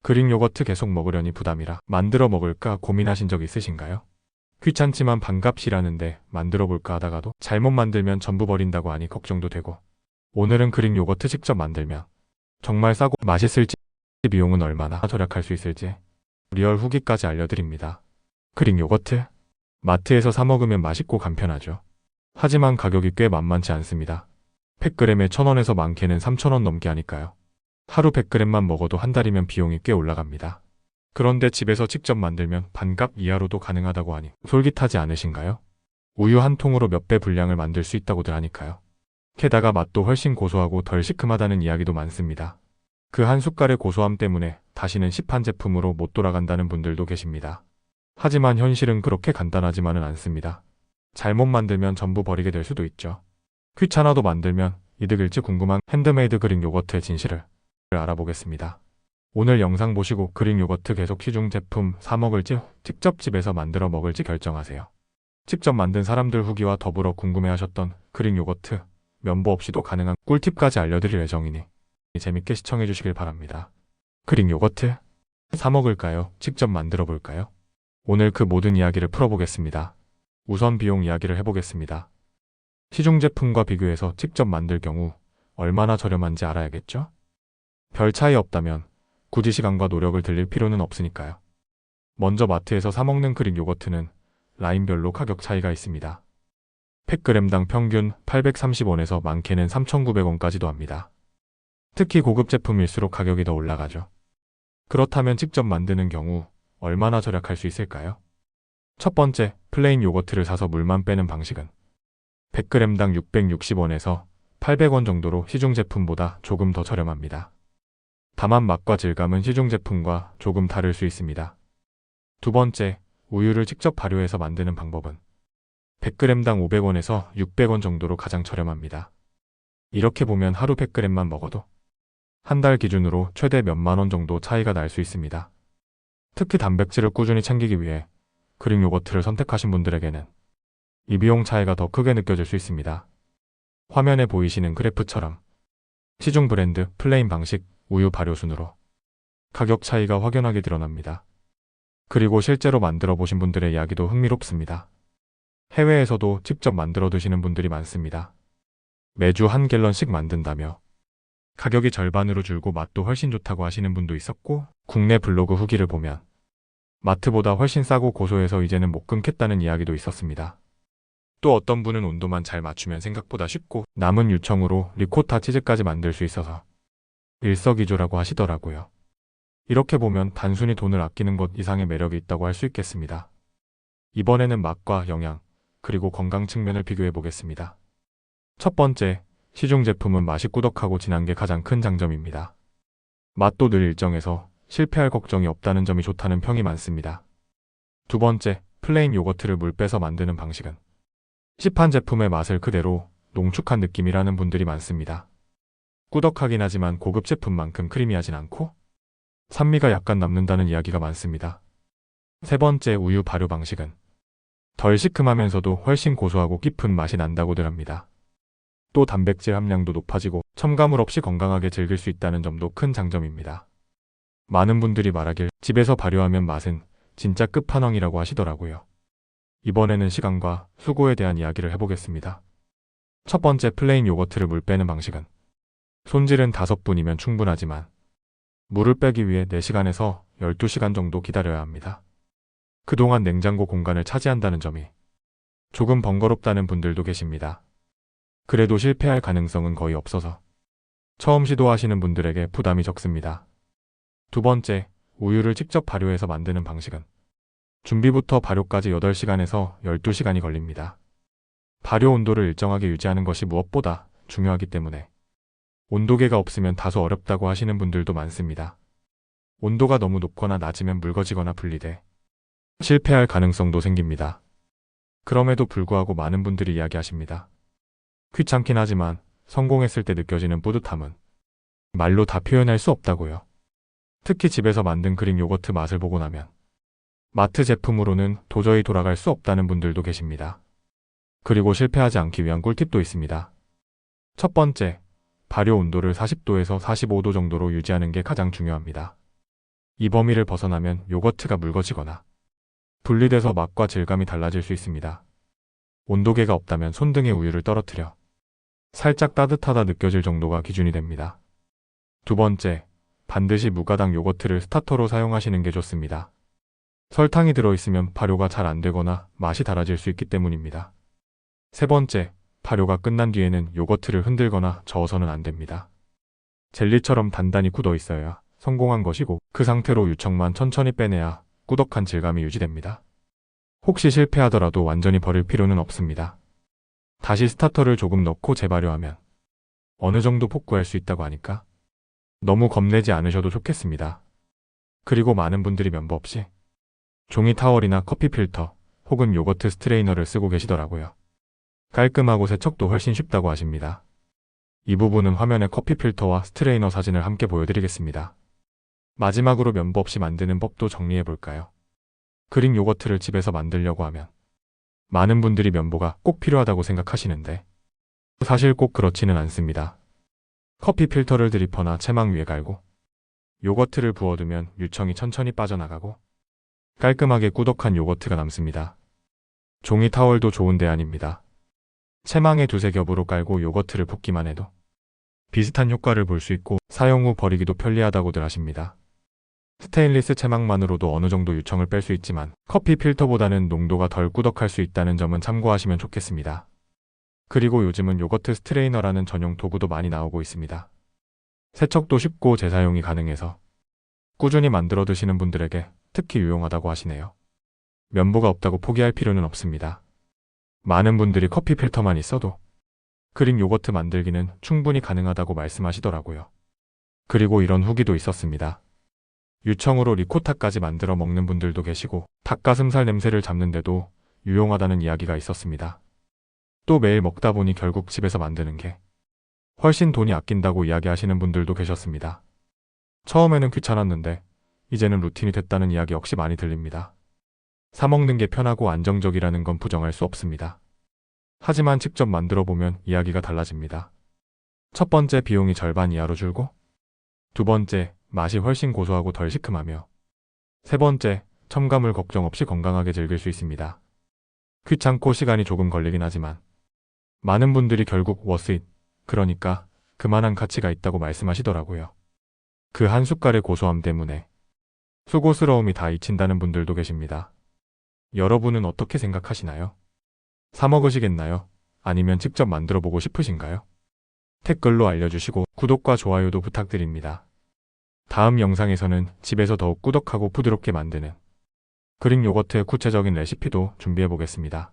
그릭 요거트 계속 먹으려니 부담이라 만들어 먹을까 고민하신 적 있으신가요? 귀찮지만 반값이라는데 만들어 볼까 하다가도 잘못 만들면 전부 버린다고 하니 걱정도 되고, 오늘은 그릭 요거트 직접 만들면 정말 싸고 맛있을지, 비용은 얼마나 절약할 수 있을지 리얼 후기까지 알려드립니다. 그릭 요거트, 마트에서 사 먹으면 맛있고 간편하죠. 하지만 가격이 꽤 만만치 않습니다. 100g에 1,000원에서 많게는 3,000원 넘게 하니까요. 하루 100g만 먹어도 한 달이면 비용이 꽤 올라갑니다. 그런데 집에서 직접 만들면 반값 이하로도 가능하다고 하니 솔깃하지 않으신가요? 우유 한 통으로 몇 배 분량을 만들 수 있다고들 하니까요. 게다가 맛도 훨씬 고소하고 덜 시큼하다는 이야기도 많습니다. 그 한 숟갈의 고소함 때문에 다시는 시판 제품으로 못 돌아간다는 분들도 계십니다. 하지만 현실은 그렇게 간단하지만은 않습니다. 잘못 만들면 전부 버리게 될 수도 있죠. 귀찮아도 만들면 이득일지 궁금한 핸드메이드 그릭 요거트의 진실을 알아보겠습니다. 오늘 영상 보시고 그릭 요거트 계속 시중 제품 사 먹을지 직접 집에서 만들어 먹을지 결정하세요. 직접 만든 사람들 후기와 더불어 궁금해하셨던 그릭 요거트 면보 없이도 가능한 꿀팁까지 알려드릴 예정이니 재밌게 시청해 주시길 바랍니다. 그릭 요거트 사 먹을까요? 직접 만들어 볼까요? 오늘 그 모든 이야기를 풀어보겠습니다. 우선 비용 이야기를 해보겠습니다. 시중 제품과 비교해서 직접 만들 경우 얼마나 저렴한지 알아야겠죠? 별 차이 없다면 굳이 시간과 노력을 들일 필요는 없으니까요. 먼저 마트에서 사 먹는 그릭 요거트는 라인별로 가격 차이가 있습니다. 100g당 평균 830원에서 많게는 3,900원까지도 합니다. 특히 고급 제품일수록 가격이 더 올라가죠. 그렇다면 직접 만드는 경우 얼마나 절약할 수 있을까요? 첫 번째, 플레인 요거트를 사서 물만 빼는 방식은 100g당 660원에서 800원 정도로 시중 제품보다 조금 더 저렴합니다. 다만 맛과 질감은 시중 제품과 조금 다를 수 있습니다. 두 번째, 우유를 직접 발효해서 만드는 방법은 100g당 500원에서 600원 정도로 가장 저렴합니다. 이렇게 보면 하루 100g만 먹어도 한 달 기준으로 최대 몇만 원 정도 차이가 날 수 있습니다. 특히 단백질을 꾸준히 챙기기 위해 그릭 요거트를 선택하신 분들에게는 이 비용 차이가 더 크게 느껴질 수 있습니다. 화면에 보이시는 그래프처럼 시중 브랜드 플레인 방식 우유 발효 순으로 가격 차이가 확연하게 드러납니다. 그리고 실제로 만들어 보신 분들의 이야기도 흥미롭습니다. 해외에서도 직접 만들어 드시는 분들이 많습니다. 매주 1갤런씩 만든다며 가격이 절반으로 줄고 맛도 훨씬 좋다고 하시는 분도 있었고, 국내 블로그 후기를 보면 마트보다 훨씬 싸고 고소해서 이제는 못 끊겠다는 이야기도 있었습니다. 또 어떤 분은 온도만 잘 맞추면 생각보다 쉽고 남은 유청으로 리코타 치즈까지 만들 수 있어서 일석이조라고 하시더라고요. 이렇게 보면 단순히 돈을 아끼는 것 이상의 매력이 있다고 할 수 있겠습니다. 이번에는 맛과 영양, 그리고 건강 측면을 비교해 보겠습니다. 첫 번째, 시중 제품은 맛이 꾸덕하고 진한 게 가장 큰 장점입니다. 맛도 늘 일정해서 실패할 걱정이 없다는 점이 좋다는 평이 많습니다. 두 번째, 플레인 요거트를 물 빼서 만드는 방식은 시판 제품의 맛을 그대로 농축한 느낌이라는 분들이 많습니다. 꾸덕하긴 하지만 고급 제품만큼 크리미하진 않고 산미가 약간 남는다는 이야기가 많습니다. 세 번째, 우유 발효 방식은 덜 시큼하면서도 훨씬 고소하고 깊은 맛이 난다고들 합니다. 또 단백질 함량도 높아지고 첨가물 없이 건강하게 즐길 수 있다는 점도 큰 장점입니다. 많은 분들이 말하길 집에서 발효하면 맛은 진짜 끝판왕이라고 하시더라고요. 이번에는 시간과 수고에 대한 이야기를 해보겠습니다. 첫 번째, 플레인 요거트를 물 빼는 방식은 손질은 5분이면 충분하지만 물을 빼기 위해 4시간에서 12시간 정도 기다려야 합니다. 그동안 냉장고 공간을 차지한다는 점이 조금 번거롭다는 분들도 계십니다. 그래도 실패할 가능성은 거의 없어서 처음 시도하시는 분들에게 부담이 적습니다. 두 번째, 우유를 직접 발효해서 만드는 방식은 준비부터 발효까지 8시간에서 12시간이 걸립니다. 발효 온도를 일정하게 유지하는 것이 무엇보다 중요하기 때문에 온도계가 없으면 다소 어렵다고 하시는 분들도 많습니다. 온도가 너무 높거나 낮으면 묽어지거나 분리돼 실패할 가능성도 생깁니다. 그럼에도 불구하고 많은 분들이 이야기하십니다. 귀찮긴 하지만 성공했을 때 느껴지는 뿌듯함은 말로 다 표현할 수 없다고요. 특히 집에서 만든 그릭 요거트 맛을 보고 나면 마트 제품으로는 도저히 돌아갈 수 없다는 분들도 계십니다. 그리고 실패하지 않기 위한 꿀팁도 있습니다. 첫 번째, 발효 온도를 40도에서 45도 정도로 유지하는 게 가장 중요합니다. 이 범위를 벗어나면 요거트가 묽어지거나 분리돼서 맛과 질감이 달라질 수 있습니다. 온도계가 없다면 손등에 우유를 떨어뜨려 살짝 따뜻하다 느껴질 정도가 기준이 됩니다. 두 번째, 반드시 무가당 요거트를 스타터로 사용하시는 게 좋습니다. 설탕이 들어있으면 발효가 잘 안 되거나 맛이 달아질 수 있기 때문입니다. 세 번째, 발효가 끝난 뒤에는 요거트를 흔들거나 저어서는 안 됩니다. 젤리처럼 단단히 굳어 있어야 성공한 것이고 그 상태로 유청만 천천히 빼내야 꾸덕한 질감이 유지됩니다. 혹시 실패하더라도 완전히 버릴 필요는 없습니다. 다시 스타터를 조금 넣고 재발효하면 어느 정도 복구할 수 있다고 하니까 너무 겁내지 않으셔도 좋겠습니다. 그리고 많은 분들이 면보 없이 종이 타월이나 커피 필터 혹은 요거트 스트레이너를 쓰고 계시더라고요. 깔끔하고 세척도 훨씬 쉽다고 하십니다. 이 부분은 화면에 커피 필터와 스트레이너 사진을 함께 보여드리겠습니다. 마지막으로 면보 없이 만드는 법도 정리해 볼까요? 그릭 요거트를 집에서 만들려고 하면 많은 분들이 면보가 꼭 필요하다고 생각하시는데 사실 꼭 그렇지는 않습니다. 커피 필터를 드리퍼나 체망 위에 갈고 요거트를 부어두면 유청이 천천히 빠져나가고 깔끔하게 꾸덕한 요거트가 남습니다. 종이 타월도 좋은 대안입니다. 체망에 두세 겹으로 깔고 요거트를 붓기만 해도 비슷한 효과를 볼 수 있고 사용 후 버리기도 편리하다고들 하십니다. 스테인리스 체망만으로도 어느 정도 유청을 뺄 수 있지만 커피 필터보다는 농도가 덜 꾸덕할 수 있다는 점은 참고하시면 좋겠습니다. 그리고 요즘은 요거트 스트레이너라는 전용 도구도 많이 나오고 있습니다. 세척도 쉽고 재사용이 가능해서 꾸준히 만들어 드시는 분들에게 특히 유용하다고 하시네요. 면보가 없다고 포기할 필요는 없습니다. 많은 분들이 커피 필터만 있어도 그릭 요거트 만들기는 충분히 가능하다고 말씀하시더라고요. 그리고 이런 후기도 있었습니다. 유청으로 리코타까지 만들어 먹는 분들도 계시고 닭가슴살 냄새를 잡는데도 유용하다는 이야기가 있었습니다. 또 매일 먹다 보니 결국 집에서 만드는 게 훨씬 돈이 아낀다고 이야기하시는 분들도 계셨습니다. 처음에는 귀찮았는데 이제는 루틴이 됐다는 이야기 역시 많이 들립니다. 사 먹는 게 편하고 안정적이라는 건 부정할 수 없습니다. 하지만 직접 만들어 보면 이야기가 달라집니다. 첫 번째, 비용이 절반 이하로 줄고 두 번째, 맛이 훨씬 고소하고 덜 시큼하며 세 번째, 첨가물 걱정 없이 건강하게 즐길 수 있습니다. 귀찮고 시간이 조금 걸리긴 하지만 많은 분들이 결국 워스잇, 그러니까 그만한 가치가 있다고 말씀하시더라고요. 그 한 숟갈의 고소함 때문에 수고스러움이 다 잊힌다는 분들도 계십니다. 여러분은 어떻게 생각하시나요? 사 먹으시겠나요? 아니면 직접 만들어 보고 싶으신가요? 댓글로 알려주시고 구독과 좋아요도 부탁드립니다. 다음 영상에서는 집에서 더욱 꾸덕하고 부드럽게 만드는 그릭 요거트의 구체적인 레시피도 준비해 보겠습니다.